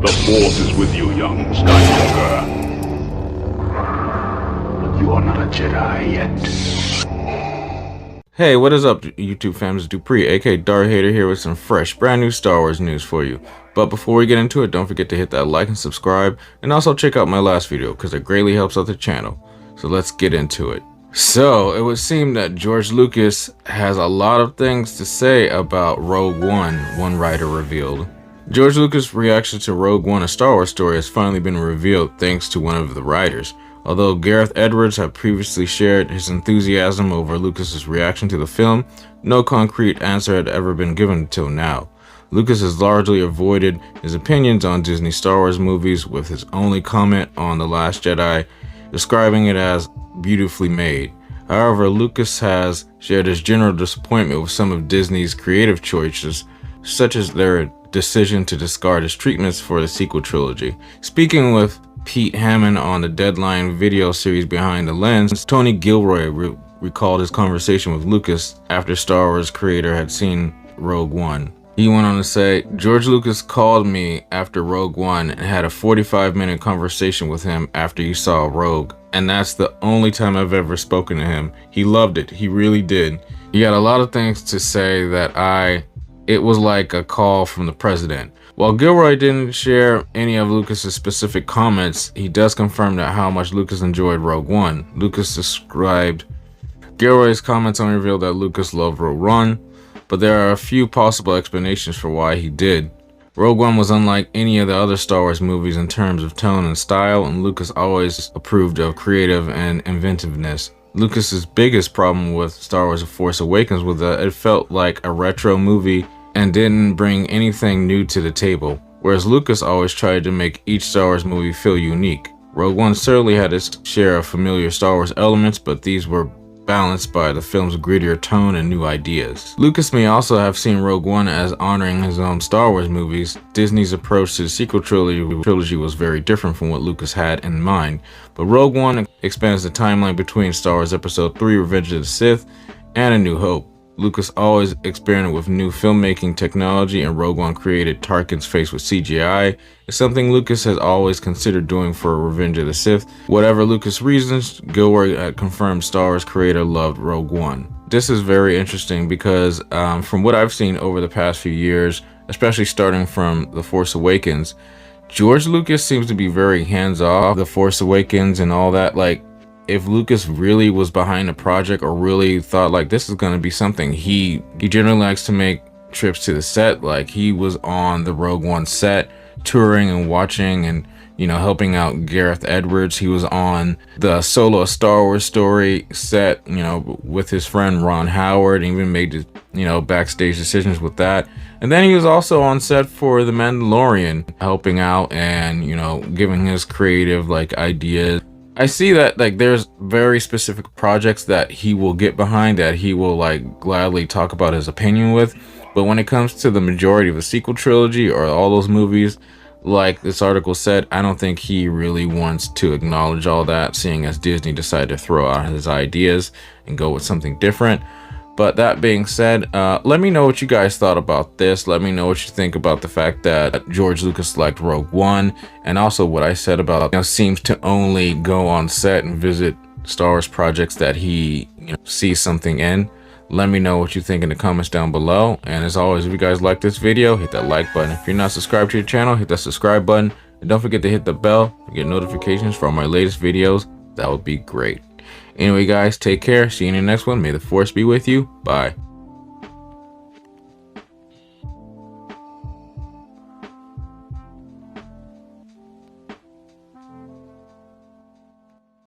The Force is with you, young Skywalker. But you are not a Jedi yet. Hey, what is up, YouTube fans? It's Dupree, aka Darth Hater, here with some fresh, brand new Star Wars news for you. But before we get into it, don't forget to hit that like and subscribe, and also check out my last video, because it greatly helps out the channel. So let's get into it. So, it would seem that George Lucas has a lot of things to say about Rogue One, one writer revealed. George Lucas' reaction to Rogue One, a Star Wars story, has finally been revealed thanks to one of the writers. Although Gareth Edwards had previously shared his enthusiasm over Lucas's reaction to the film, no concrete answer had ever been given until now. Lucas has largely avoided his opinions on Disney Star Wars movies, with his only comment on The Last Jedi describing it as beautifully made. However, Lucas has shared his general disappointment with some of Disney's creative choices, such as their decision to discard his treatments for the sequel trilogy. Speaking with Pete Hammond on the Deadline video series Behind the Lens, Tony Gilroy recalled his conversation with Lucas after Star Wars creator had seen Rogue One. He went on to say, "George Lucas called me after Rogue One and had a 45-minute conversation with him after he saw Rogue, and that's the only time I've ever spoken to him. He loved it, he really did. He had a lot of things to say that it was like a call from the president." While Gilroy didn't share any of Lucas's specific comments, he does confirm that how much Lucas enjoyed Rogue One. Lucas described Gilroy's comments only revealed that Lucas loved Rogue One, but there are a few possible explanations for why he did. Rogue One was unlike any of the other Star Wars movies in terms of tone and style, and Lucas always approved of creative and inventiveness. Lucas's biggest problem with Star Wars: The Force Awakens was that it felt like a retro movie and didn't bring anything new to the table, whereas Lucas always tried to make each Star Wars movie feel unique. Rogue One certainly had its share of familiar Star Wars elements, but these were balanced by the film's grittier tone and new ideas. Lucas may also have seen Rogue One as honoring his own Star Wars movies. Disney's approach to the sequel trilogy was very different from what Lucas had in mind, but Rogue One expands the timeline between Star Wars Episode 3, Revenge of the Sith, and A New Hope. Lucas always experimented with new filmmaking technology, and Rogue One created Tarkin's face with CGI. It's something Lucas has always considered doing for Revenge of the Sith. Whatever Lucas' reasons, Gilroy confirmed Star Wars creator loved Rogue One. This is very interesting because from what I've seen over the past few years, especially starting from The Force Awakens, George Lucas seems to be very hands-off. The Force Awakens and all that, like, if Lucas really was behind the project or really thought like this is going to be something, he generally likes to make trips to the set. Like, he was on the Rogue One set touring and watching and, you know, helping out Gareth Edwards. He was on the Solo: A Star Wars Story set, you know, with his friend Ron Howard, and even made, you know, backstage decisions with that. And then he was also on set for The Mandalorian, helping out and, you know, giving his creative like ideas. I see that like there's very specific projects that he will get behind, that he will like gladly talk about his opinion with, but when it comes to the majority of the sequel trilogy or all those movies, like this article said, I don't think he really wants to acknowledge all that, seeing as Disney decided to throw out his ideas and go with something different. But that being said, let me know what you guys thought about this. Let me know what you think about the fact that George Lucas liked Rogue One, and also what I said about, you know, seems to only go on set and visit Star Wars projects that he, you know, sees something in. Let me know what you think in the comments down below. And as always, if you guys like this video, hit that like button. If you're not subscribed to the channel, hit that subscribe button. And don't forget to hit the bell to get notifications for my latest videos. That would be great. Anyway, guys, take care. See you in the next one. May the Force be with you. Bye.